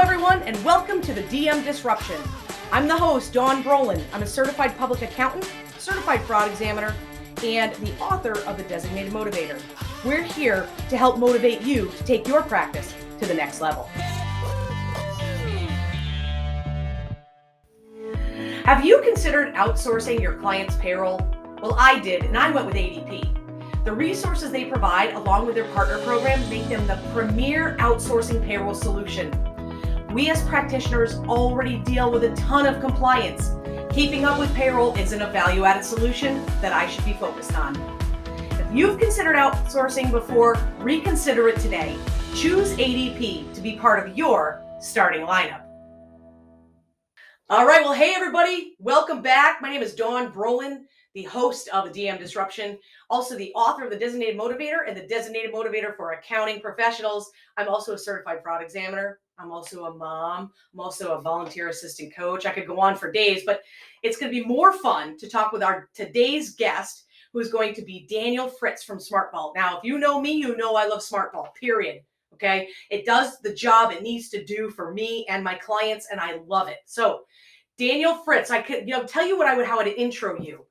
everyone, and welcome to the DM Disruption. I'm the host, Dawn Brolin. I'm a certified public accountant, certified fraud examiner, and the author of The Designated Motivator. We're here to help motivate you to take your practice to the next level. Have you considered outsourcing your client's payroll? Well, I did, and I went with ADP. The resources they provide, along with their partner program, make them the premier outsourcing payroll solution. We as practitioners already deal with a ton of compliance. Keeping up with payroll isn't a value-added solution that I should be focused on. If you've considered outsourcing before, reconsider it today. Choose ADP to be part of your starting lineup. All right, well, hey everybody, welcome back. My name is Dawn Brolin, the host of the DM Disruption, also the author of The Designated Motivator and The Designated Motivator for Accounting Professionals. I'm also a certified fraud examiner. I'm also a mom. I'm also a volunteer assistant coach. I could go on for days, but it's going to be more fun to talk with our today's guest, who's going to be Daniel Fritz from SmartVault. Now, if you know me, you know I love SmartVault, period. Okay, it does the job it needs to do for me and my clients, and I love it. So, Daniel Fritz, I could tell you how I'd intro you.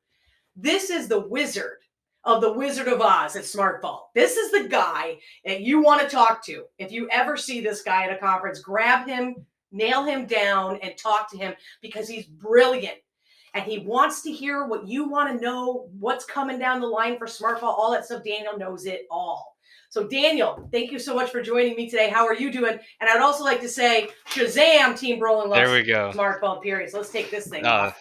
This is the wizard of the Wizard of Oz at SmartVault. This is the guy that you want to talk to. If you ever see this guy at a conference, grab him, nail him down, and talk to him because he's brilliant. And he wants to hear what you want to know, what's coming down the line for SmartVault, all that stuff. Daniel knows it all. So Daniel, thank you so much for joining me today. How are you doing? And I'd also like to say, Shazam, Team Brolin loves there we go. SmartVault, period. So let's take this thing off.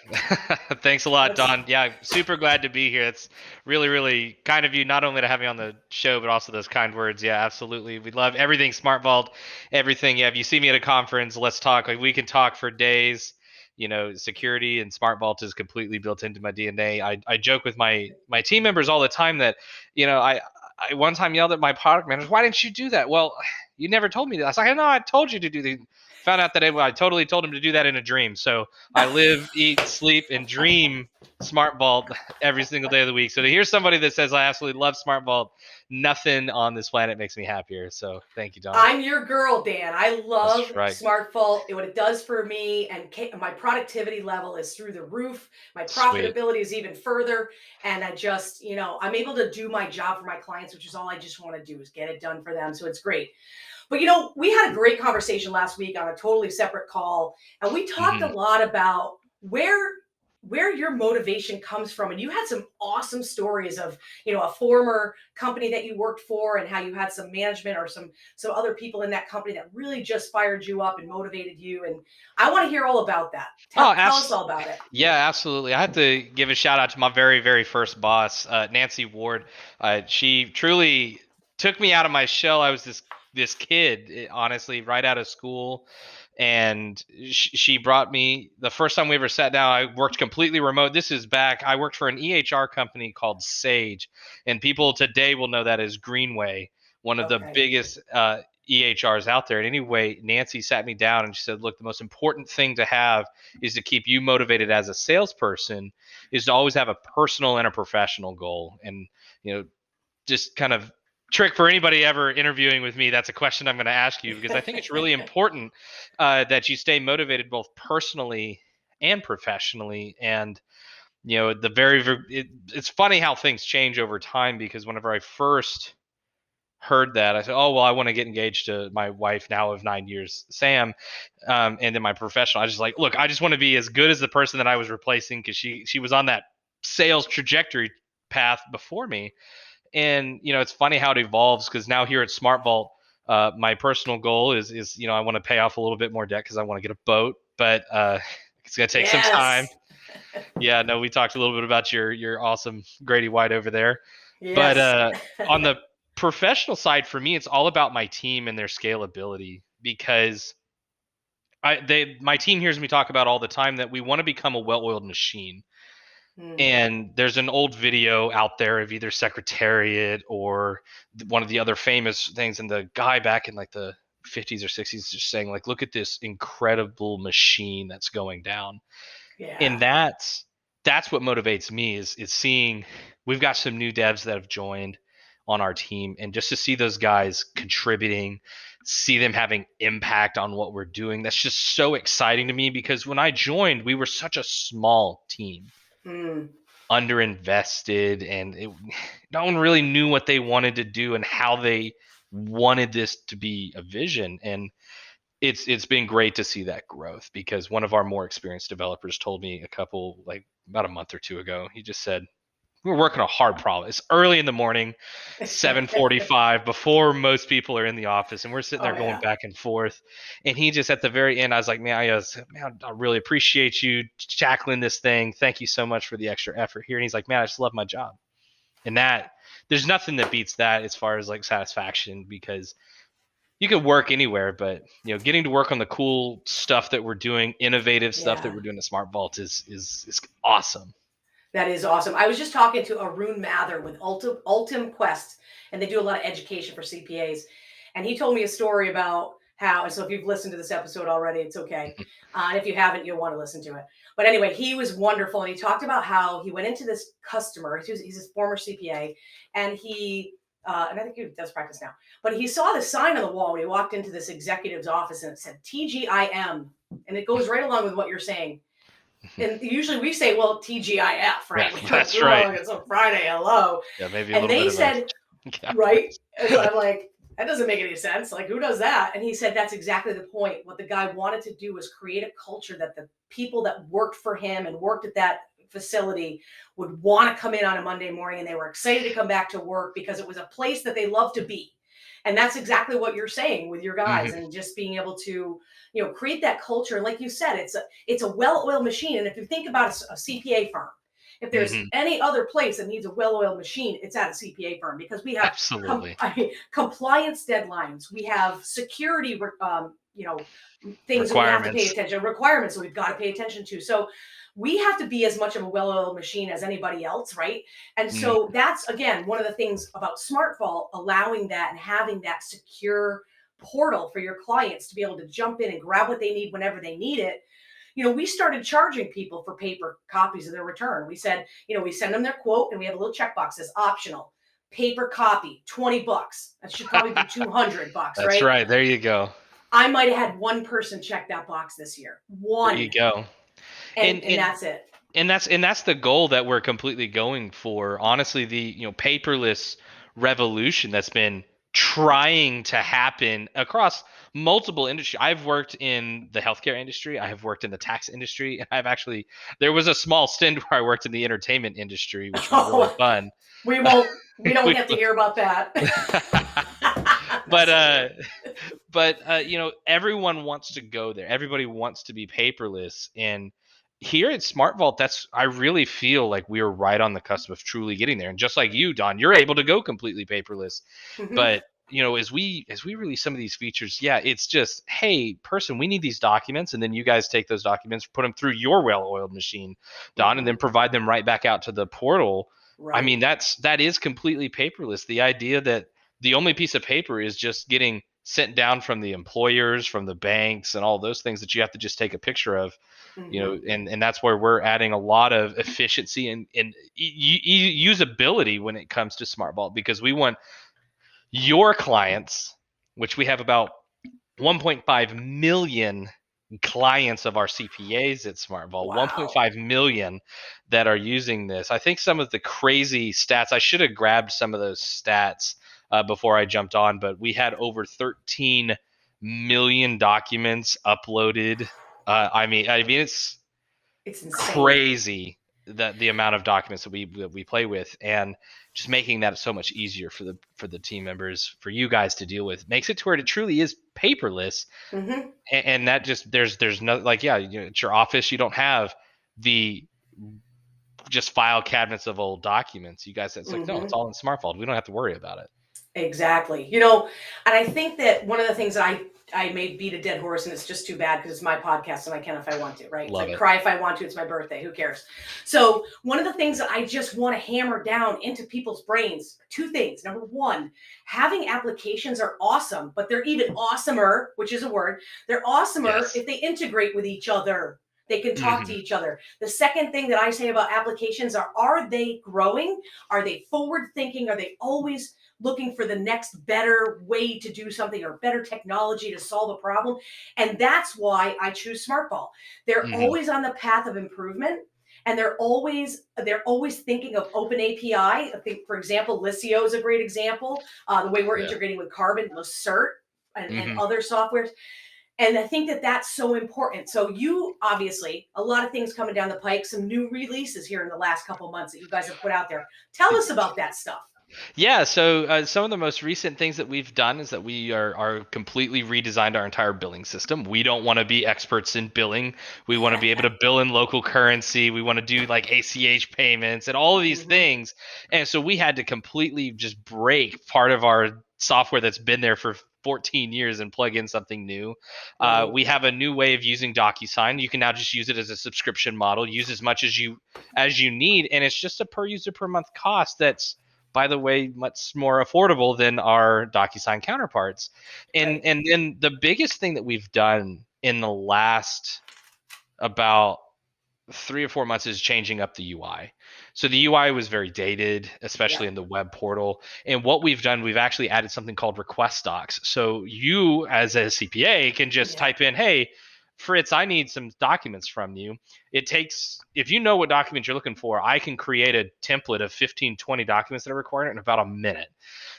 Thanks a lot, Don. Yeah, super glad to be here. It's really, really kind of you not only to have me on the show, but also those kind words. Yeah, absolutely. We love everything SmartVault, everything. Yeah, if you see me at a conference, let's talk. Like we can talk for days. You know, security and SmartVault is completely built into my DNA. I joke with my team members all the time that, I one time yelled at my product manager, "Why didn't you do that?" "Well, you never told me that." I was like, "I know, I told you to do that." Found out that I totally told him to do that in a dream. So I live, eat, sleep, and dream SmartVault every single day of the week. So to hear somebody that says I absolutely love SmartVault, nothing on this planet makes me happier. So thank you, Don. I'm your girl, Dan. I love SmartVault, what it does for me, and my productivity level is through the roof. My profitability is even further, and I just, I'm able to do my job for my clients, which is all I just want to do is get it done for them. So it's great. But, we had a great conversation last week on a totally separate call, and we talked a lot about where your motivation comes from. And you had some awesome stories of, a former company that you worked for and how you had some management or some other people in that company that really just fired you up and motivated you. And I want to hear all about that. Tell us all about it. Yeah, absolutely. I have to give a shout out to my very, very first boss, Nancy Ward. She truly took me out of my shell. I was this kid, honestly, right out of school. And she brought me the first time we ever sat down. I worked completely remote. This is back. I worked for an EHR company called Sage, and people today will know that as Greenway, one of the biggest EHRs out there. And anyway, Nancy sat me down and she said, "Look, the most important thing to have is to keep you motivated as a salesperson is to always have a personal and a professional goal." And just kind of trick for anybody ever interviewing with me, that's a question I'm going to ask you, because I think it's really important that you stay motivated both personally and professionally. And it's funny how things change over time, because whenever I first heard that, I said, "Oh, well, I want to get engaged to my wife now of 9 years, Sam." And then my professional, I just like, look, I just want to be as good as the person that I was replacing, because she was on that sales trajectory path before me. And, it's funny how it evolves, because now here at SmartVault, my personal goal is I want to pay off a little bit more debt because I want to get a boat, but it's going to take some time. Yeah, no, we talked a little bit about your awesome Grady White over there. Yes. But on the professional side, for me, it's all about my team and their scalability, because my team hears me talk about all the time that we want to become a well-oiled machine. And there's an old video out there of either Secretariat or one of the other famous things, and the guy back in like the 50s or 60s just saying, like, look at this incredible machine that's going down. Yeah. And that's what motivates me is seeing we've got some new devs that have joined. on our team, and just to see those guys contributing, see them having impact on what we're doing, that's just so exciting to me, because when I joined, we were such a small team, underinvested, and no one really knew what they wanted to do and how they wanted this to be a vision. And it's been great to see that growth, because one of our more experienced developers told me about a month or two ago, he just said, we're working a hard problem. It's early in the morning, 7:45, before most people are in the office, and we're sitting there going back and forth. And he just, at the very end, I was like, man, I really appreciate you tackling this thing. Thank you so much for the extra effort here. And he's like, man, I just love my job. And that, there's nothing that beats that as far as like satisfaction, because you can work anywhere, but getting to work on the cool stuff that we're doing, innovative stuff that we're doing at SmartVault is awesome. That is awesome. I was just talking to Arun Mather with Ultim Quest, and they do a lot of education for CPAs. And he told me a story about how, and so if you've listened to this episode already, it's okay. And if you haven't, you'll want to listen to it. But anyway, he was wonderful. And he talked about how he went into this customer, he's a former CPA, and and I think he does practice now, but he saw the sign on the wall when he walked into this executive's office, and it said TGIM. And it goes right along with what you're saying. And usually we say, well, TGIF, right? Yeah, that's right. It's a Friday, hello. Yeah, maybe. And they said, right? And I'm like, that doesn't make any sense. Like, who does that? And he said, that's exactly the point. What the guy wanted to do was create a culture that the people that worked for him and worked at that facility would want to come in on a Monday morning, and they were excited to come back to work because it was a place that they love to be. And that's exactly what you're saying with your guys, and just being able to, create that culture. And like you said, it's a well-oiled machine. And if you think about a CPA firm, if there's any other place that needs a well-oiled machine, it's at a CPA firm, because we have compliance deadlines, we have security, things that we have to pay attention, requirements that we've got to pay attention to. So we have to be as much of a well-oiled machine as anybody else, right? And so that's, again, one of the things about SmartVault, allowing that and having that secure portal for your clients to be able to jump in and grab what they need whenever they need it. We started charging people for paper copies of their return. We said, we send them their quote, and we have a little checkbox that says optional. Paper copy, $20. That should probably be $200, right? That's right. There you go. I might have had one person check that box this year. One. There you go. And that's it. And that's the goal that we're completely going for. Honestly, the paperless revolution that's been trying to happen across multiple industries. I've worked in the healthcare industry. I have worked in the tax industry, and there was a small stint where I worked in the entertainment industry, which was really fun. We don't have to hear about that. but everyone wants to go there. Everybody wants to be paperless, and here at SmartVault, I really feel like we are right on the cusp of truly getting there. And just like you, Don, you're able to go completely paperless. But as we release some of these features, it's just, hey, person, we need these documents, and then you guys take those documents, put them through your well-oiled machine, Don, and then provide them right back out to the portal. Right. I mean, that is completely paperless. The idea that the only piece of paper is just getting sent down from the employers, from the banks, and all those things that you have to just take a picture of, and that's where we're adding a lot of efficiency and usability when it comes to SmartVault, because we want your clients, which we have about 1.5 million clients of our CPAs at SmartVault, 1.5 million that are using this. I think some of the crazy stats, I should have grabbed some of those stats before I jumped on, but we had over 13 million documents uploaded. I mean, it's crazy the amount of documents that we play with, and just making that so much easier for the team members, for you guys to deal with, makes it to where it truly is paperless. And that just there's no, like, at your office you don't have the just file cabinets of old documents. You guys, it's like, no, it's all in SmartVault. We don't have to worry about it. Exactly. And I think that one of the things I may beat a dead horse, and it's just too bad because it's my podcast and I can if I want to, right? Love it. Cry if I want to. It's my birthday. Who cares? So one of the things that I just want to hammer down into people's brains, two things. Number one, having applications are awesome, but they're even awesomer, which is a word. They're awesomer if they integrate with each other. They can talk to each other. The second thing that I say about applications are they growing? Are they forward thinking? Are they always looking for the next better way to do something or better technology to solve a problem? And that's why I choose SmartVault. They're always on the path of improvement. And they're always thinking of open API. I think, for example, Liscio is a great example. The way we're integrating with Carbon, Lacert, and other softwares. And I think that that's so important. So you obviously, a lot of things coming down the pike, some new releases here in the last couple of months that you guys have put out there. Tell us about that stuff. Yeah, so some of the most recent things that we've done is that we are completely redesigned our entire billing system. We don't want to be experts in billing. We want to be able to bill in local currency. We want to do like ACH payments and all of these things. And so we had to completely just break part of our software that's been there for 14 years and plug in something new. We have a new way of using DocuSign. You can now just use it as a subscription model, use as much as you need, and it's just a per user per month cost that's, by the way, much more affordable than our DocuSign counterparts. And then the biggest thing that we've done in the last about 3 or 4 months is changing up the UI. So the UI was very dated, especially in the web portal. And what we've done, we've actually added something called request docs. So you as a CPA can just type in, hey, Fritz, I need some documents from you. It takes, if you know what documents you're looking for, I can create a template of 15, 20 documents that are required in about a minute.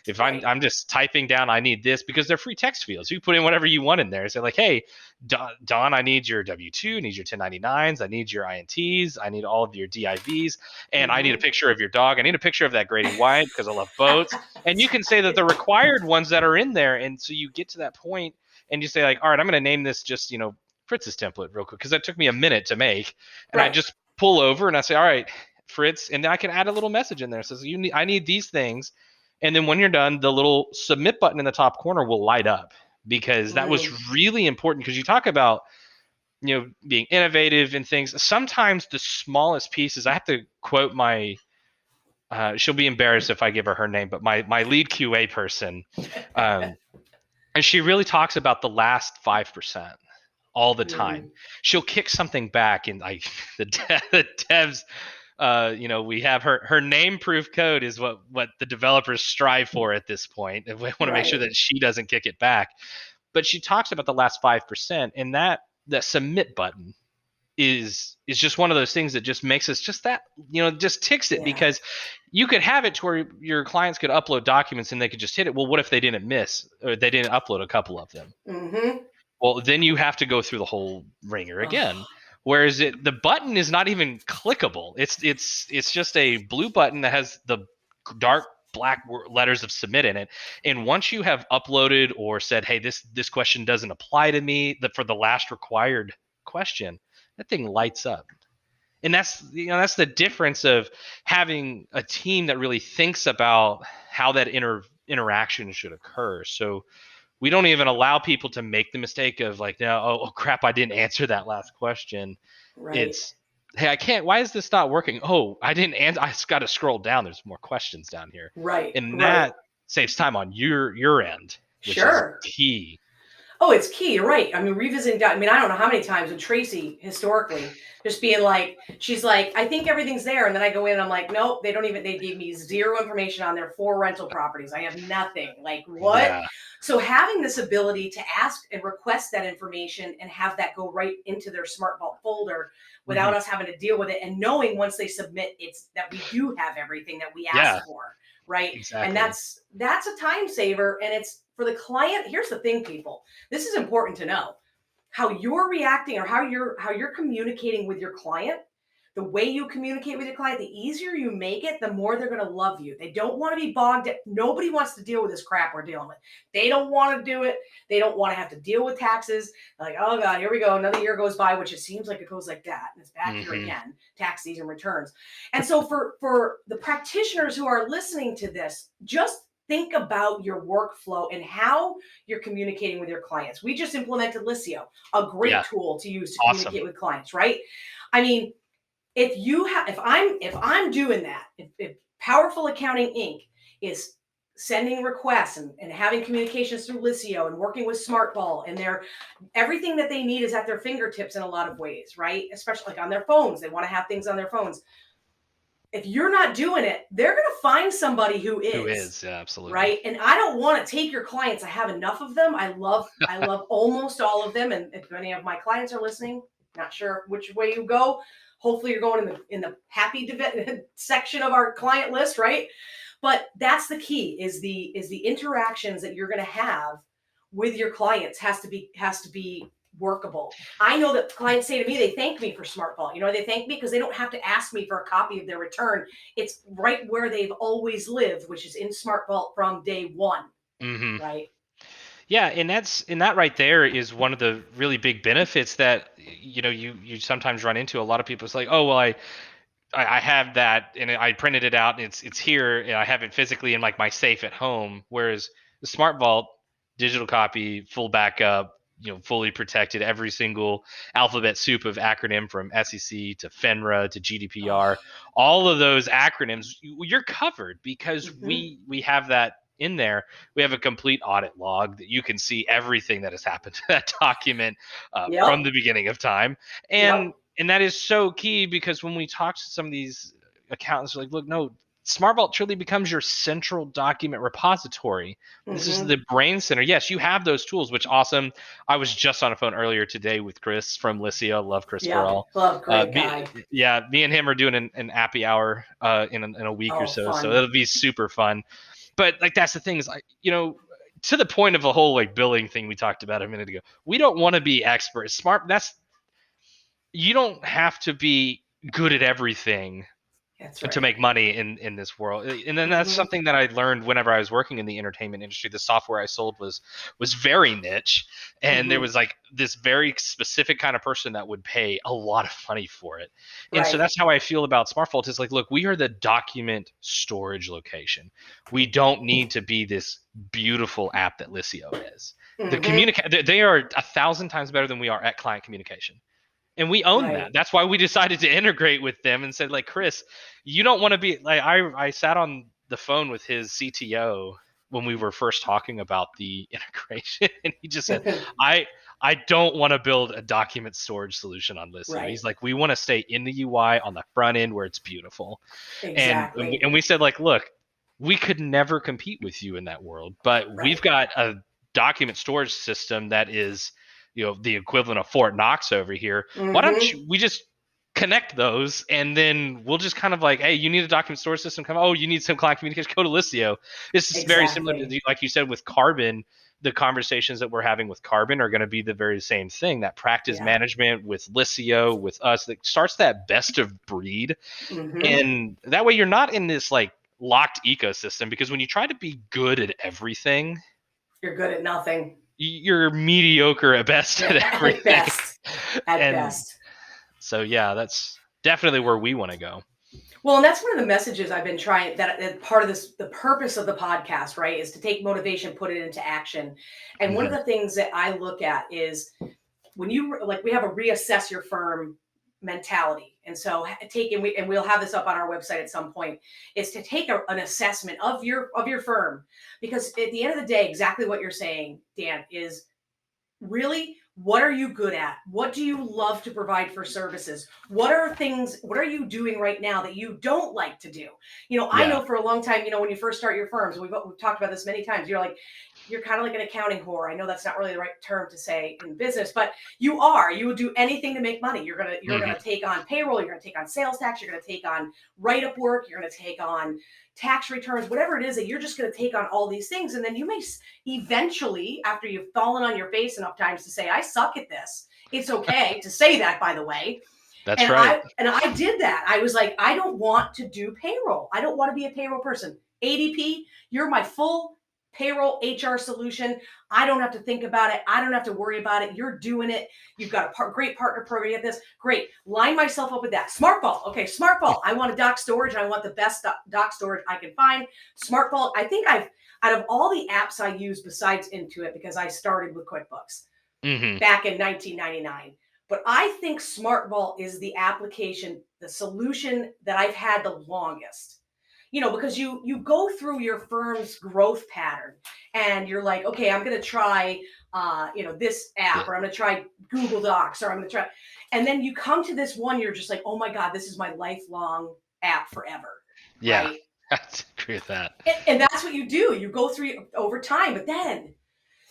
If I'm just typing down, I need this, because they're free text fields. You put in whatever you want in there. So like, hey, Don, I need your W-2, I need your 1099s, I need your INTs, I need all of your DIVs, and I need a picture of your dog. I need a picture of that Grady White because I love boats. And you can say that the required ones that are in there. And so you get to that point and you say like, all right, I'm going to name this just, Fritz's template real quick, because that took me a minute to make. And I just pull over and I say, all right, Fritz, and then I can add a little message in there. It says, I need these things. And then when you're done, the little submit button in the top corner will light up, because that was really important. Because you talk about, being innovative and things. Sometimes the smallest pieces, I have to quote my, she'll be embarrassed if I give her name, but my lead QA person, and she really talks about the last 5%. All the time. She'll kick something back, and like the devs, we have her name proof code is what the developers strive for at this point. And we want to make sure that she doesn't kick it back. But she talks about the last 5%, and that submit button is just one of those things that just makes us just that, just ticks it, because you could have it to where your clients could upload documents and they could just hit it. Well, what if they didn't miss, or they didn't upload a couple of them? Well, then you have to go through the whole ringer again. Whereas the button is not even clickable. It's just a blue button that has the dark black letters of submit in it. And once you have uploaded or said, hey, this question doesn't apply to me, for the last required question, that thing lights up. And that's the difference of having a team that really thinks about how that interaction should occur. So we don't even allow people to make the mistake of like, oh crap, I didn't answer that last question. It's, hey, I can't, why is this not working? Oh, I didn't answer, I just got to scroll down. There's more questions down here. And that saves time on your end, which is key. Oh, it's key. You're right. I mean, revisiting, I don't know how many times with Tracy historically, just being like, she's like, I think everything's there. And then I go in and I'm like, nope, they gave me zero information on their 4 rental properties. I have nothing. Like, what? Yeah. So having this ability to ask and request that information and have that go right into their SmartVault folder without us having to deal with it, and knowing once they submit, it's that we do have everything that we asked for. Right. Exactly. And that's a time saver. And it's for the client. Here's the thing, people, this is important to know. How you're reacting or how you're communicating with your client, the way you communicate with your client, the easier you make it, the more they're going to love you. They don't want to be bogged down. Nobody wants to deal with this crap we're dealing with. They don't want to do it. They don't want to have to deal with taxes. Like, oh God, here we go. Another year goes by, which it seems like it goes like that. And it's back here again, tax season returns. And so for the practitioners who are listening to this, just think about your workflow and how you're communicating with your clients. We just implemented Liscio, a great tool to use to communicate with clients, right? I mean, if I'm doing that, if Powerful Accounting Inc. is sending requests and having communications through Lisio and working with SmartVault, and everything that they need is at their fingertips in a lot of ways, right? Especially like on their phones. They want to have things on their phones. If you're not doing it, they're going to find somebody who is. Yeah, absolutely. Right. And I don't want to take your clients. I have enough of them. I love almost all of them. And if any of my clients are listening, not sure which way you go. Hopefully you're going in the happy section of our client list, right? But that's the key is the interactions that you're going to have with your clients has to be workable. I know that clients say to me, they thank me for SmartVault. They thank me because they don't have to ask me for a copy of their return. It's right where they've always lived, which is in SmartVault from day one. Mm-hmm. Right. Yeah, and that right there is one of the really big benefits that you sometimes run into. A lot of people, it's like, oh well, I have that and I printed it out and it's here and I have it physically in like my safe at home. Whereas the Smart Vault, digital copy, full backup, fully protected, every single alphabet soup of acronym from SEC to FINRA to GDPR, all of those acronyms, you're covered because we have that in there. We have a complete audit log that you can see everything that has happened to that document from the beginning of time. And that is so key because when we talk to some of these accountants, they're like, look, no, SmartVault truly becomes your central document repository. This is the brain center. Yes, you have those tools, which awesome. I was just on a phone earlier today with Chris from Lisio. Love Chris Burrell. Love, great guy. Me and him are doing an appy hour in a week or so. Fun. So it'll be super fun. But like that's the thing is, to the point of the whole like billing thing we talked about a minute ago, we don't want to be experts. You don't have to be good at everything to make money in this world. And then that's something that I learned whenever I was working in the entertainment industry. The software I sold was very niche, and there was like this very specific kind of person that would pay a lot of money for it. And so that's how I feel about SmartVault. Is like, look, we are the document storage location. We don't need to be this beautiful app that Lisio is. They are 1,000 times better than we are at client communication. And we own that. That's why we decided to integrate with them and said, like, Chris, you don't want to be like, I sat on the phone with his CTO when we were first talking about the integration. And he just said, I don't want to build a document storage solution on Lisio. He's like, we want to stay in the UI on the front end where it's beautiful. Exactly. And we said, like, look, we could never compete with you in that world, but we've got a document storage system that is, the equivalent of Fort Knox over here. Why don't we just connect those and then we'll just kind of like, hey, you need a document storage system, you need some client communication, go to Lisio. This is very similar to, like you said, with Carbon. The conversations that we're having with Carbon are going to be the very same thing. That practice management with Lisio, with us, that starts that best of breed. And that way you're not in this like locked ecosystem, because when you try to be good at everything, you're good at nothing. You're mediocre at best at everything. At best. So yeah, that's definitely where we want to go. Well, and that's one of the messages I've been trying, that part of this, the purpose of the podcast, right, is to take motivation, put it into action. And one of the things that I look at is when we have a reassess your firm mentality. And so we'll have this up on our website at some point, is to take an assessment of your firm. Because at the end of the day, exactly what you're saying, Dan, is really, what are you good at? What do you love to provide for services? What are you doing right now that you don't like to do? I know for a long time, when you first start your firms, we've talked about this many times, you're kind of like an accounting whore. I know that's not really the right term to say in business, but you will do anything to make money. You're going to take on payroll. You're going to take on sales tax. You're going to take on write-up work. You're going to take on tax returns, whatever it is, that you're just going to take on all these things. And then you may eventually, after you've fallen on your face enough times to say, I suck at this. It's okay to say that, by the way. That's right. I did that. I was like, I don't want to do payroll. I don't want to be a payroll person. ADP, you're my full payroll HR solution. I don't have to think about it. I don't have to worry about it. You're doing it. You've got a great partner program at this. Great. Line myself up with that. SmartVault. Okay, SmartVault. I want a doc storage. And I want the best doc storage I can find. SmartVault. I think out of all the apps I use besides Intuit, because I started with QuickBooks back in 1999. But I think SmartVault is the application, the solution that I've had the longest. because you go through your firm's growth pattern and you're like, okay, I'm going to try, this app, Yeah. or I'm going to try Google Docs, or I'm going to try, and then you come to this one, you're just like, oh my God, this is my lifelong app forever. Yeah. Right. I agree with that. And that's what you do. You go through over time, but then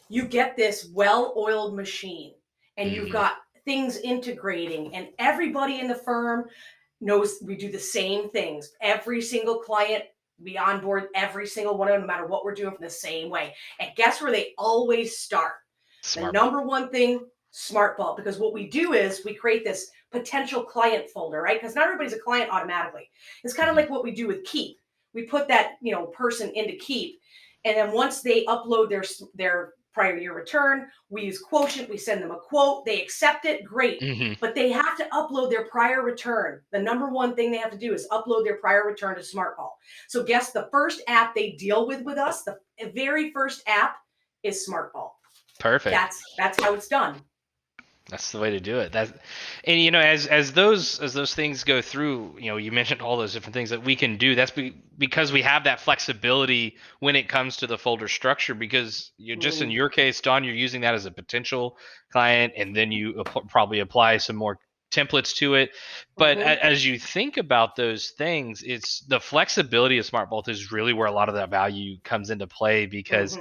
you get this well-oiled machine and you've Hmm. got things integrating, and everybody in the firm knows we do the same things. Every single client, we onboard every single one of them, no matter what we're doing, from the same way. And guess where they always start? The SmartVault. number one thing, SmartVault. Because what we do is we create this potential client folder, right? Because not everybody's a client automatically. It's kind of like what we do with Keep. We put that person into Keep, and then once they upload their prior year return, we use Quotient. We send them a quote. They accept it, great. Hmm. But they have to upload their prior return. The number one thing they have to do is upload their prior return to SmartVault. So guess the first app they deal with us, the very first app, is SmartVault. Perfect. That's how it's done. That's the way to do it. And as those things go through, you mentioned all those different things that we can do. That's because we have that flexibility when it comes to the folder structure. Because you just in your case, Don, you're using that as a potential client, and then you probably apply some more templates to it. But as you think about those things, it's the flexibility of SmartVault is really where a lot of that value comes into play. Because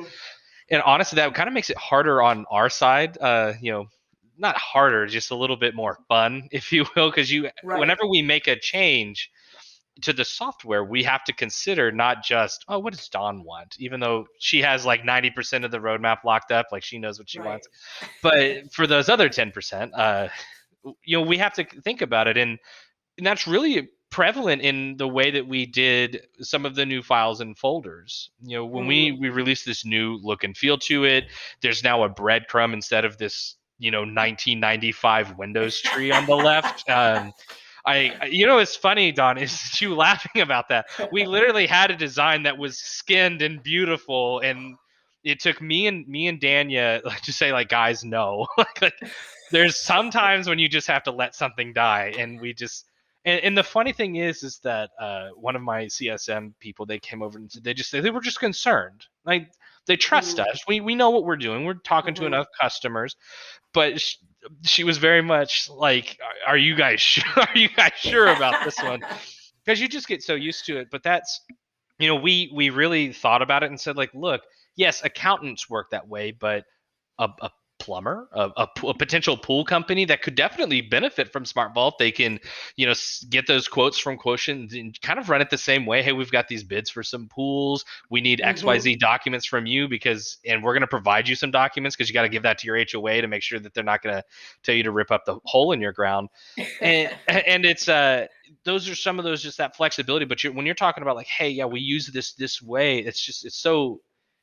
and honestly, that kind of makes it harder on our side. Not harder, just a little bit more fun, if you will, because whenever we make a change to the software, we have to consider not just, oh, what does Dawn want, even though she has like 90% of the roadmap locked up, like she knows what she wants. But for those other 10%, we have to think about it, and that's really prevalent in the way that we did some of the new files and folders. When we released this new look and feel to it, there's now a breadcrumb instead of this 1995 Windows tree on the left. It's funny, Don, is you laughing about that. We literally had a design that was skinned and beautiful, and it took me and Dania to say, like, guys, no. like there's sometimes when you just have to let something die, and we just. And the funny thing is that one of my CSM people, they came over and they were just concerned. Like, they trust us. We know what we're doing. We're talking to enough customers, but she was very much like, "Are you guys sure? Are you guys sure about this one?" Because you just get so used to it. But that's we really thought about it and said, like, look, yes, accountants work that way, but a plumber, a potential pool company that could definitely benefit from SmartVault. They can, get those quotes from Quotient and kind of run it the same way. Hey, we've got these bids for some pools. We need XYZ documents from you and we're going to provide you some documents because you got to give that to your HOA to make sure that they're not going to tell you to rip up the hole in your ground. And it's those are some of those, just that flexibility. But when you're talking about, like, hey, yeah, we use this way, it's so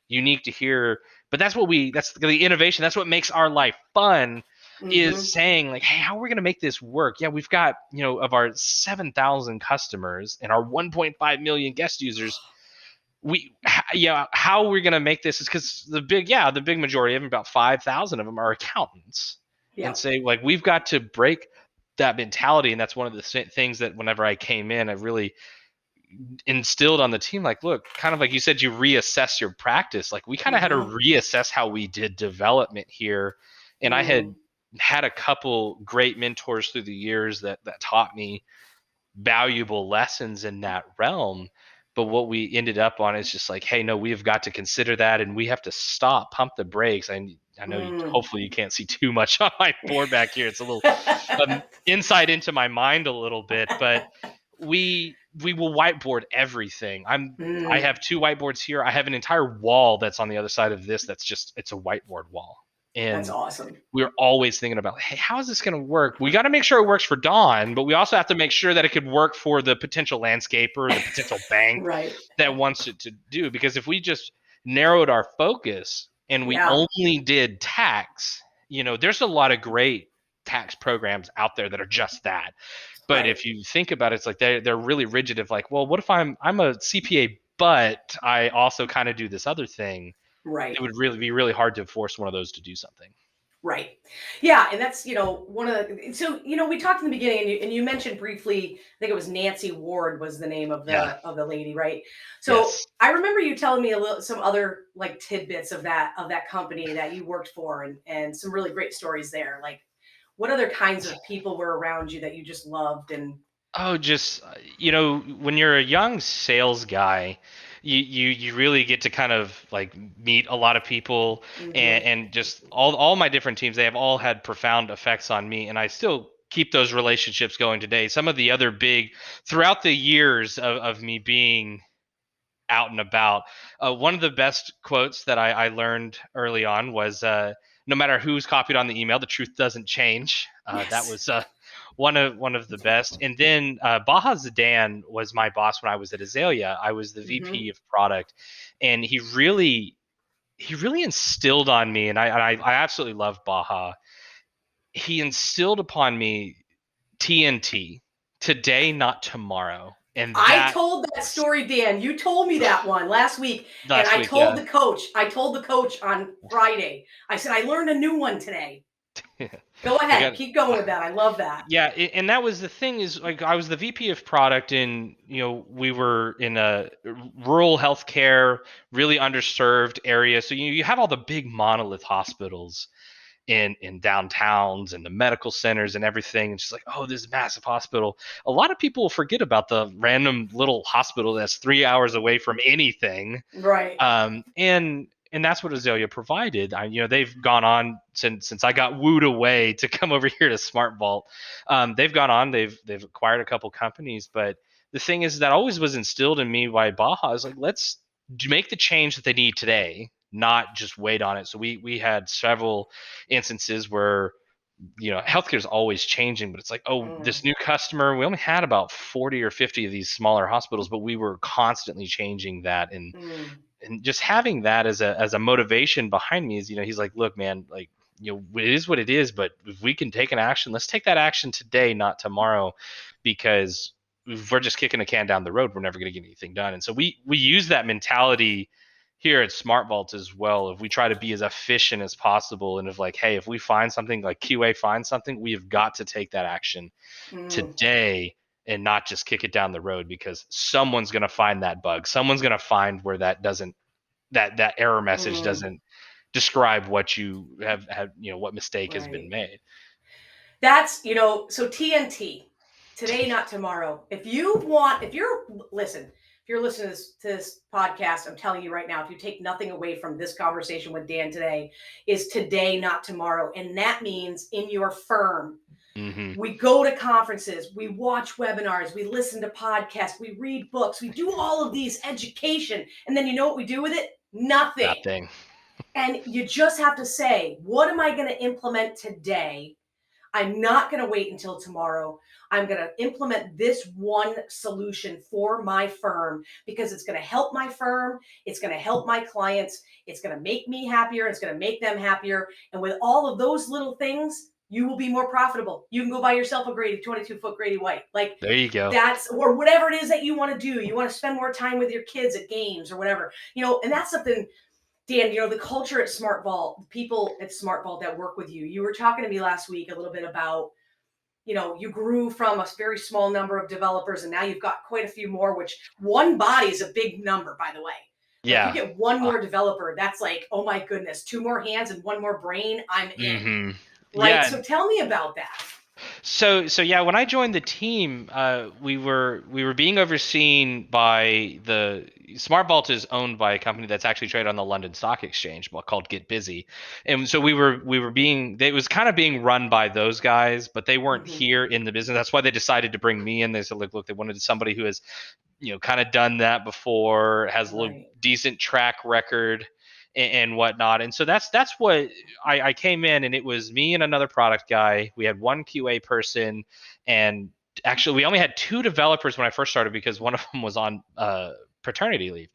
unique to hear. But that's the innovation. That's what makes our life fun, is saying, like, hey, how are we going to make this work? Yeah, we've got, of our 7,000 customers and our 1.5 million guest users, how we're going to make this is because the big majority of them, about 5,000 of them, are accountants. And say, like, we've got to break that mentality. And that's one of the things that whenever I came in, I really instilled on the team, like, look, kind of like you said, you reassess your practice. Like, we kind of had to reassess how we did development here. And I had a couple great mentors through the years that taught me valuable lessons in that realm. But what we ended up on is just like, hey, no, we've got to consider that, and we have to pump the brakes. I know hopefully you can't see too much on my board back here. It's a little insight into my mind a little bit, but we will whiteboard everything. I have 2 whiteboards here. I have an entire wall that's on the other side of this. It's a whiteboard wall. And that's awesome. We're always thinking about, hey, how is this going to work? We got to make sure it works for Dawn, but we also have to make sure that it could work for the potential landscaper, the potential bank that wants it to do. Because if we just narrowed our focus and we only did tax, there's a lot of great tax programs out there that are just that. But if you think about it, it's like they're really rigid of, like, well, what if I'm a CPA, but I also kind of do this other thing? It would really be really hard to force one of those to do something. Right. Yeah, and that's, one of the so, we talked in the beginning and you mentioned briefly, I think it was Nancy Ward was the name of Yeah. the lady, right? So, Yes. I remember you telling me some other like tidbits of that company that you worked for and some really great stories there. Like what other kinds of people were around you that you just loved and Oh, just when you're a young sales guy, you really get to kind of like meet a lot of people, and mhm, just all my different teams. They have all had profound effects on me, and I still keep those relationships going today. Some of the other big throughout the years of me being out and about. One of the best quotes that I learned early on was, "No matter who's copied on the email, the truth doesn't change." That yes. was one of the best. And then Baha Zidane was my boss when I was at Azalea. I was the Mhm. VP of product, and he really instilled on me, and I absolutely love Baha. He instilled upon me TNT, today, not tomorrow, and I that told that story, Dan. You told me that one last week, and last week, yeah. I told the coach on Friday. I said I learned a new one today. Go I ahead, got keep going with that. I love that. Yeah, and that was the thing is like I was the VP of product, and we were in a rural healthcare, really underserved area. So you have all the big monolith hospitals in downtowns and the medical centers and everything. It's just like, oh, this massive hospital. A lot of people forget about the random little hospital that's 3 hours away from anything, Right. and that's what Azalea provided. They've gone on since I got wooed away to come over here to SmartVault. They've gone on. They've acquired a couple companies, but the thing is that always was instilled in me by Baja is like, let's make the change that they need today, not just wait on it. So we had several instances where healthcare is always changing, but it's like, oh, Mm, this new customer, we only had about 40 or 50 of these smaller hospitals, but we were constantly changing that, mm, and just having that as a motivation behind me is, he's like, look, man, like, it is what it is, but if we can take an action, let's take that action today, not tomorrow, because if we're just kicking the can down the road, we're never going to get anything done. And so we use that mentality here at SmartVault as well. If we try to be as efficient as possible, and if like, hey, if we find something, like QA finds something, we have got to take that action mm, today and not just kick it down the road, because someone's going to find that bug. Someone's going to find where that error message mm. doesn't describe what you have had, what mistake has been Right. made. That's, so TNT, today, not tomorrow. If you're, listen, if you're listening to this podcast, I'm telling you right now, if you take nothing away from this conversation with Dan today, is today, not tomorrow. And that means in your firm, Hmm. we go to conferences, we watch webinars, we listen to podcasts, we read books, we do all of these education. And then you know what we do with it? Nothing. Nothing. And you just have to say, what am I going to implement today? I'm not going to wait until tomorrow. I'm going to implement this one solution for my firm because it's going to help my firm. It's going to help my clients. It's going to make me happier. It's going to make them happier. And with all of those little things, you will be more profitable. You can go buy yourself a Grady 22-foot Grady White. Like There you go. that's, or whatever it is that you want to do. You want to spend more time with your kids at games or whatever, and that's something, Dan, the culture at SmartVault, the people at SmartVault that work with you. You were talking to me last week a little bit about, you grew from a very small number of developers and now you've got quite a few more, which one body is a big number, by the way. Like you Yeah. get one more developer, that's like, oh my goodness, two more hands and one more brain, I'm in. Hmm. Right. Yeah. So tell me about that. So yeah, when I joined the team, we were being overseen by the SmartVault is owned by a company that's actually traded on the London Stock Exchange, called Get Busy, and so we were being it was kind of being run by those guys, but they weren't Hmm. here in the business. That's why they decided to bring me in. They said, look, they wanted somebody who has kind of done that before, has a little Right. decent track record and whatnot. And so that's what I came in, and it was me and another product guy. We had one QA person, and actually we only had two developers when I first started because one of them was on paternity leave.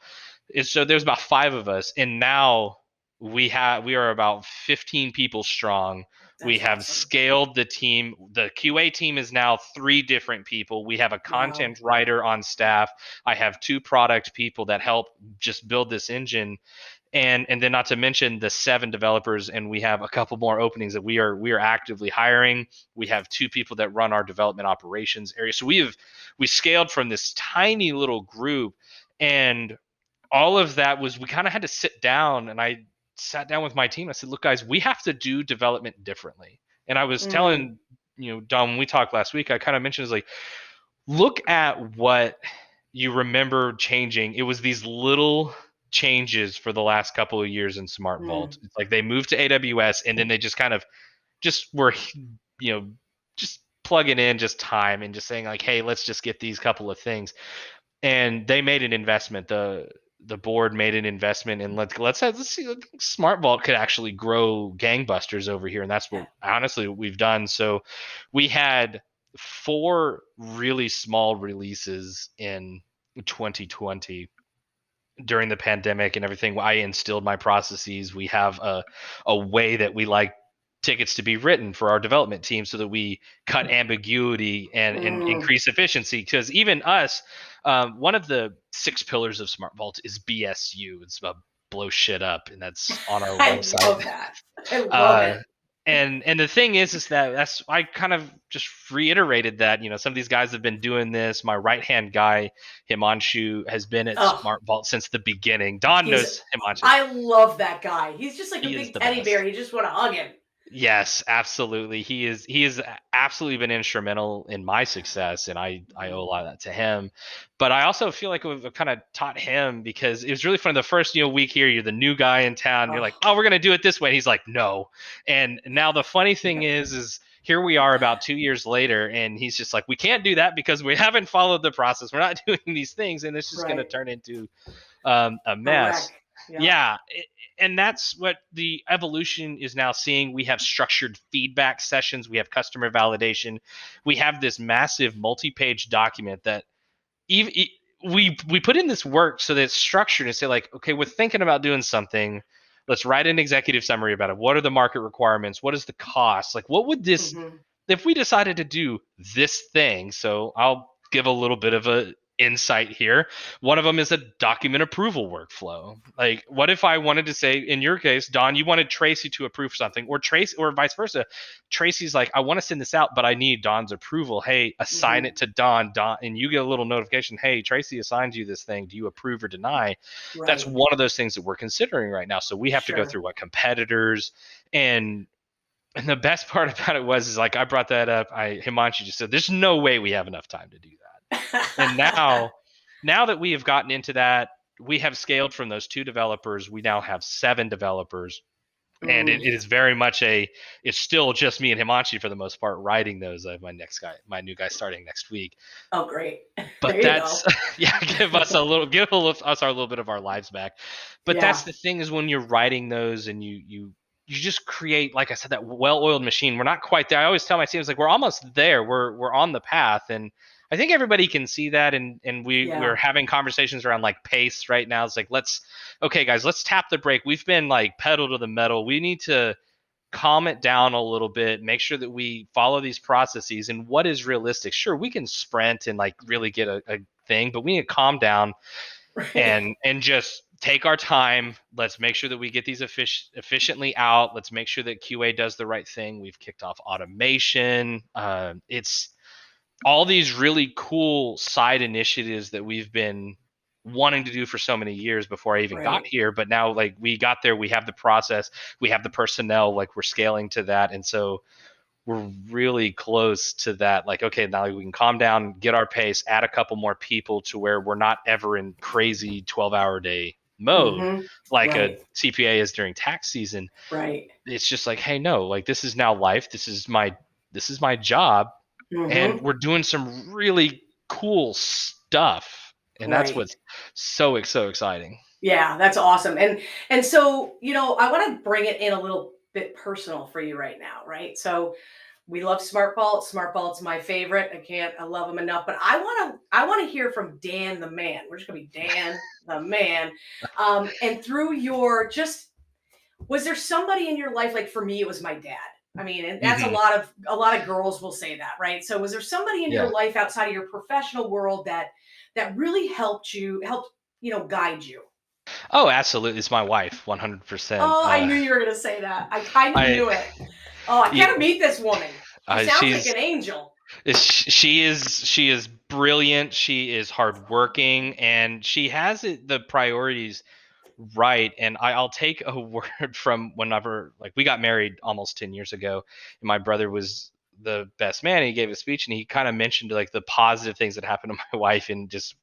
And so there's about five of us, and now we are about 15 people strong. We That's have awesome. scaled the team. The QA team is now three different people. We have a Wow. content writer on staff. I have two product people that help just build this engine, and then not to mention the 7 developers, and we have a couple more openings that we are actively hiring. We have 2 people that run our development operations area. So we scaled from this tiny little group, and all of that was, we kind of had to sit down, and I sat down with my team. I said, look guys, we have to do development differently. And I was Mm, telling, Don, when we talked last week, I kind of mentioned, is like, look at what you remember changing. It was these little changes for the last couple of years in SmartVault. mm, It's like they moved to AWS, and then they just kind of just were, you know, just plugging in just time and just saying like, hey, let's just get these couple of things. And they made an investment. The board made an investment, and let's see, SmartVault could actually grow gangbusters over here, and that's what yeah. honestly what we've done. So we had 4 really small releases in 2020 during the pandemic and everything. I instilled my processes. We have a way that we like tickets to be written for our development team, so that we cut ambiguity and Mm, increase efficiency. Because even us, one of the 6 pillars of SmartVault is BSU. It's about blow shit up, and that's on our I website. love that. I love uh, it. and the thing is that's, I kind of just reiterated that, some of these guys have been doing this. My right hand guy Himanshu has been at Oh, SmartVault since the beginning. Don he's, knows Himanshu. I love that guy. He's just like a He is big the teddy bear. best. You just want to hug him. Yes, absolutely. He is absolutely been instrumental in my success, and I owe a Mhm. lot of that to him. But I also feel like we've kind of taught him, because it was really fun. The first week here, you're the new guy in town. You're like, Oh, oh, we're gonna do it this way. And he's like, no. And now the funny thing is here we are about 2 years later, and he's just like, we can't do that because we haven't followed the process. We're not doing these things, and it's just gonna right. turn into a A wreck. mess. Yeah. Yeah, and that's what the evolution is now seeing. We have structured feedback sessions, we have customer validation, we have this massive multi-page document that even we put in this work so that it's structured and say like, okay, we're thinking about doing something. Let's write an executive summary about it. What are the market requirements? What is the cost? Like, what would this, Hmm. if we decided to do this thing? So I'll give a little bit of a insight here. One of them is a document approval workflow. Like, what if I wanted to say, in your case, Don, you wanted Tracy to approve something, or Tracy, or vice versa. Tracy's like, I want to send this out, but I need Don's approval. Hey, assign Hmm. it to Don. Don, and you get a little notification. Hey, Tracy assigned you this thing. Do you approve or deny? That's Right. one of those things that we're considering right now. So we have to go Sure. through what competitors, and the best part about it was, is like, I brought that up. Himanshu just said, "There's no way we have enough time to do that." And now that we have gotten into that, we have scaled from those 2 developers. We now have 7 developers, and it Mm. is very much it's still just me and Himanshu for the most part writing those. I have my new guy starting next week. Oh, great. But There you that's, go. yeah, us our little bit of our lives back. But that's Yeah. the thing, is when you're writing those, and you just create, like I said, that well-oiled machine. We're not quite there. I always tell my teams, like, we're almost there. We're on the path, and I think everybody can see that. And we're Yeah. having conversations around like pace right now. It's like, okay guys, let's tap the brake. We've been like pedal to the metal. We need to calm it down a little bit, make sure that we follow these processes and what is realistic. Sure, we can sprint and like really get a thing, but we need to calm down Right. and just take our time. Let's make sure that we get these efficiently out. Let's make sure that QA does the right thing. We've kicked off automation. It's all these really cool side initiatives that we've been wanting to do for so many years before I even got Right. here. But now, like, we got there, we have the process, we have the personnel, like, we're scaling to that. And so we're really close to that. Like, okay, now we can calm down, get our pace, add a couple more people to where we're not ever in crazy 12-hour day mode Hmm. like a Right. CPA is during tax season. Right. It's just like, hey, no, like, this is now life. This is my job, and Hmm. we're doing some really cool stuff, and that's Right. what's so exciting. Yeah, that's awesome. And so, I want to bring it in a little bit personal for you right now, right? So we love SmartVault. SmartVault's my favorite. I love them enough. But I want to hear from Dan the man. We're just gonna be Dan the man. And through your just was there somebody in your life, like for me, it was my dad. I mean, and that's Hmm. a lot of girls will say that, right? So was there somebody in Yeah. your life outside of your professional world that really helped guide you? Oh, absolutely. It's my wife, 100%. Oh, I knew you were going to say that. I kind of I, knew it. Oh, I yeah, gotta meet this woman. She sounds like she's an angel. she is brilliant. She is hardworking, and she has the priorities right. And I'll take a word from whenever, like, we got married almost 10 years ago, and my brother was the best man. And he gave a speech, and he kind of mentioned like the positive things that happened to my wife, and just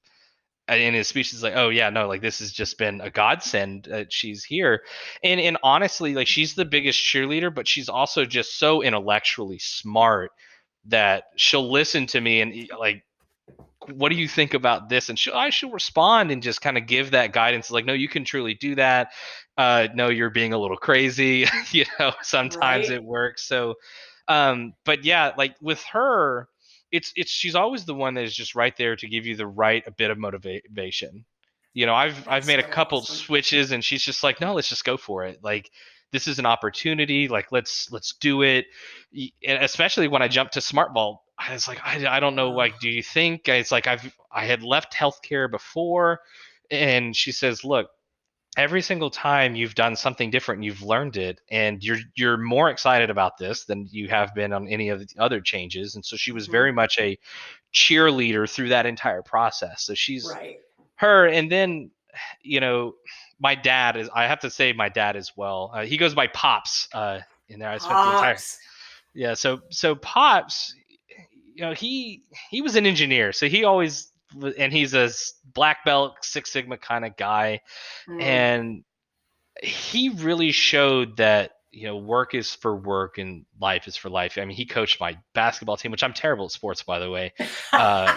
in his speech is like, oh yeah, no, like this has just been a godsend that she's here. And honestly, like, she's the biggest cheerleader, but she's also just so intellectually smart that she'll listen to me and like, what do you think about this? And she'll respond and just kind of give that guidance, like, no, you can truly do that. No, you're being a little crazy. Sometimes Right? it works. So but yeah, like with her, it's she's always the one that is just right there to give you the right a bit of motivation. I've That's made a so couple awesome. switches, and she's just like, no, let's just go for it. Like, this is an opportunity. Like, let's do it. And especially when I jumped to SmartVault, I was like, I don't know. Uh, Like, do you think it's like I had left healthcare before, and she says, look, every single time you've done something different, you've learned it, and you're more excited about this than you have been on any of the other changes. And so she was mhm. very much a cheerleader through that entire process. So she's Right. her. And then, you know my dad is, I have to say, my dad as well, he goes by Pops. In there I spent the entire, Pops. yeah. So Pops, he was an engineer, so he always, and he's a black belt Six Sigma kind of guy. Mm. And he really showed that, work is for work and life is for life. I mean, he coached my basketball team, which I'm terrible at sports, by the way. uh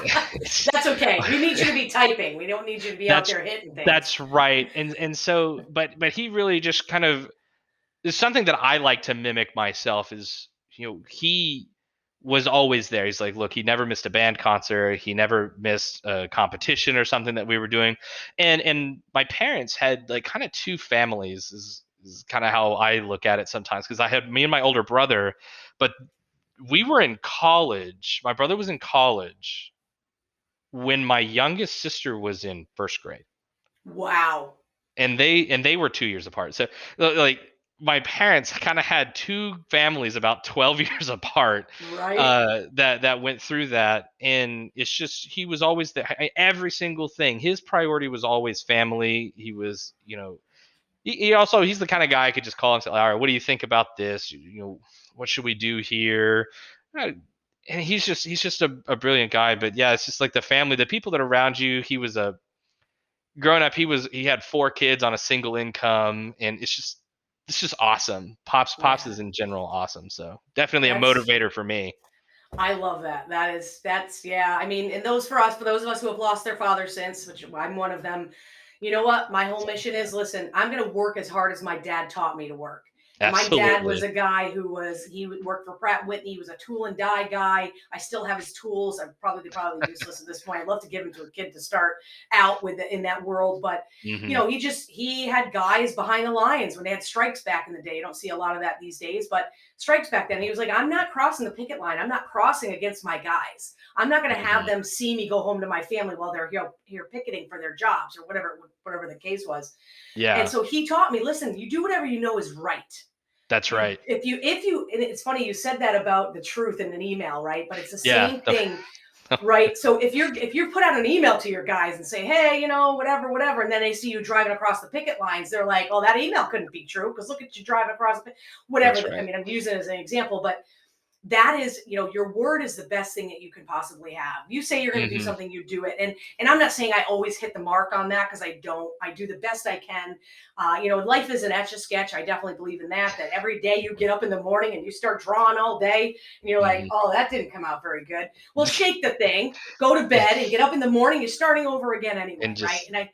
That's okay. We need you to be typing. We don't need you to be out that's there hitting things. that's right. And so, but he really just kind of, there's something that I like to mimic myself is, he was always there. He's like, look, he never missed a band concert. He never missed a competition or something that we were doing. And my parents had like kind of two families is kind of how I look at it sometimes. Cause I had me and my older brother, but we were in college. My brother was in college when my youngest sister was in first grade, Wow. and they were 2 years apart. So like, my parents kind of had two families about 12 years apart, Right. that went through that. And it's just, he was always there. Every single thing, his priority was always family. He was, he's the kind of guy I could just call and say, all right, what do you think about this? What should we do here? Uh, and he's just a brilliant guy. But yeah, it's just like the family, the people that are around you. He was a growing up, he had four kids on a single income, and it's just awesome. Pops Yeah. is in general awesome. So definitely a That's motivator for me. I love that. That's yeah. I mean, and for those of us who have lost their father since, which I'm one of them, you know what? My whole mission is, listen, I'm going to work as hard as my dad taught me to work. And my dad was Absolutely. a guy he worked for Pratt Whitney. He was a tool and die guy. I still have his tools. I'm probably useless at this point. I'd love to give them to a kid to start out with in that world. But, Hmm. he had guys behind the lines when they had strikes back in the day. You don't see a lot of that these days, but strikes back then. He was like, I'm not crossing the picket line. I'm not crossing against my guys. I'm not going to have Hmm. them see me go home to my family while they're here picketing for their jobs or whatever the case was. And Yeah, so he taught me, listen, you do whatever you know is right. that's And right. if you, and it's funny you said that about the truth in an email, right? But it's the Yeah. same thing, right? So if you put out an email to your guys and say, hey, whatever, and then they see you driving across the picket lines, they're like, oh, that email couldn't be true because look at you driving across whatever. That's I right. mean, I'm using it as an example, but that is, your word is the best thing that you can possibly have. You say you're going to do Hmm. something, you do it. And I'm not saying I always hit the mark on that, because I don't. I do the best I can. Life is an etch a sketch. I definitely believe in that every day you get up in the morning and you start drawing all day and you're like, Hmm. oh, that didn't come out very good. Well, shake the thing, go to bed, and get up in the morning, you're starting over again anyway, And right? just, And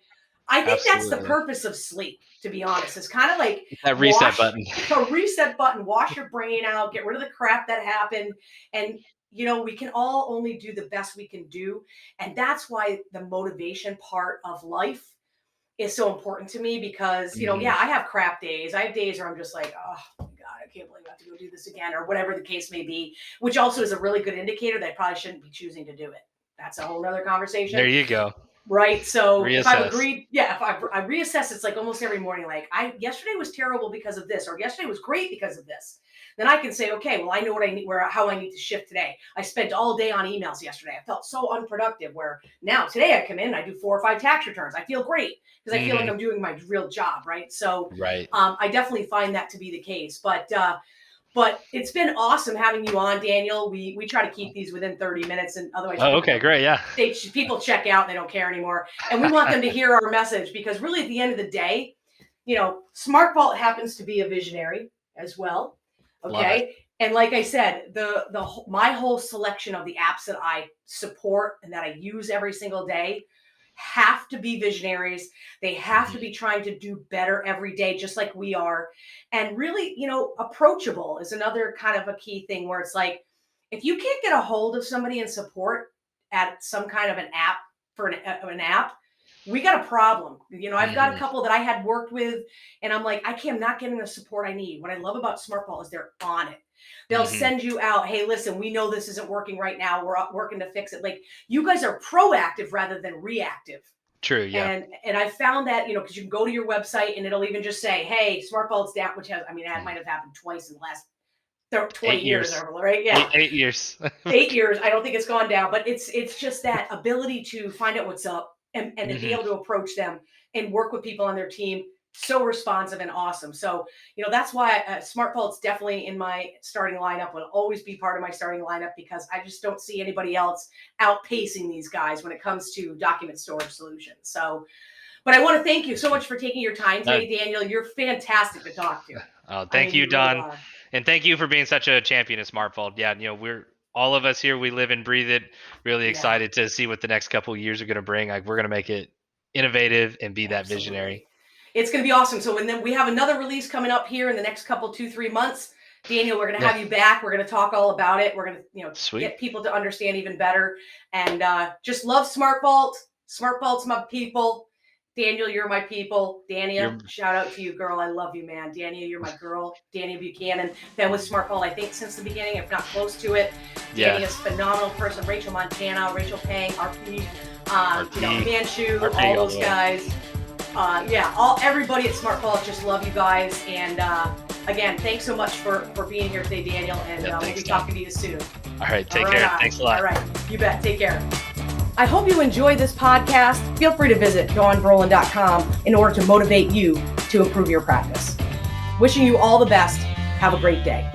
I think that's the absolutely, purpose of sleep, to be honest. It's kind of like that reset wash button. a reset button, wash your brain out, get rid of the crap that happened. And, we can all only do the best we can do. And that's why the motivation part of life is so important to me because, Hmm. yeah, I have crap days. I have days where I'm just like, oh my God, I can't believe I have to go do this again, or whatever the case may be, which also is a really good indicator that I probably shouldn't be choosing to do it. That's a whole nother There conversation. you go. Right. So if I've Reassess. agreed, yeah, if I reassess, it's like almost every morning, like yesterday was terrible because of this, or yesterday was great because of this. Then I can say, okay, well, I know what I need, how I need to shift today. I spent all day on emails yesterday. I felt so unproductive, where now today I come in, I do 4 or 5 tax returns. I feel great because I feel like Hmm. I'm doing my real job. Right. So Right. I definitely find that to be the case. But it's been awesome having you on, Daniel. We try to keep these within 30 minutes, and otherwise Oh, people okay, great. Yeah. people check out and they don't care anymore. And we want them to hear our message, because really at the end of the day, SmartVault happens to be a visionary as well. Love it. Okay. And like I said, my whole selection of the apps that I support and that I use every single day have to be visionaries. They have to be trying to do better every day, just like we are. And really, approachable is another kind of a key thing, where it's like, if you can't get a hold of somebody in support at some kind of an app for an app, we got a problem. I've got a Mhm. couple that I had worked with, and I'm like, I'm not getting the support I need. What I love about SmartVault is they're on it. They'll Mhm. send you out, hey, listen, we know this isn't working right now. We're working to fix it. Like, you guys are proactive rather than reactive. True. Yeah. And I found that, because you can go to your website and it'll even just say, hey, SmartVault's down, which has, that might have happened twice in the last 20 8 years, years. right? Yeah. 8 years. 8 years. I don't think it's gone down, but it's just that ability to find out what's up, and to be Mhm. able to approach them and work with people on their team. So responsive and awesome. So, that's why SmartVault's definitely in my starting lineup, will always be part of my starting lineup, because I just don't see anybody else outpacing these guys when it comes to document storage solutions. So, but I want to thank you so much for taking your time No, today, Daniel. You're fantastic to talk to. I thank mean, you, you really Don, are. and thank you for being such a champion of SmartVault. Yeah, we're all of us here. We live and breathe it. Really Yeah. excited to see what the next couple of years are going to bring. Like, we're going to make it innovative and be that visionary. Absolutely. It's going to be awesome. So, and then we have another release coming up here in the next couple, 2-3 months. Daniel, we're going to Yeah. have you back. We're going to talk all about it. We're going to, Sweet. get people to understand even better. And just love SmartVault. SmartVault's my people. Daniel, you're my people. Dania, You're shout out to you, girl. I love you, man. Dania, you're my girl. Dania Buchanan. Been with SmartVault, I think, since the beginning, if not close to it. Yeah. Dania's a phenomenal person. Rachel Montana, Rachel Pang, RP, RP, Manchu, RP all all those the way. guys. Everybody at SmartVault, just love you guys. And again, thanks so much for being here today, Daniel. And Yeah, we'll thanks, be Don. talking to you soon. All right. Take All right, care. on. Thanks a lot. All right. You bet. Take care. I hope you enjoyed this podcast. Feel free to visit dawnbrolin.com in order to motivate you to improve your practice. Wishing you all the best. Have a great day.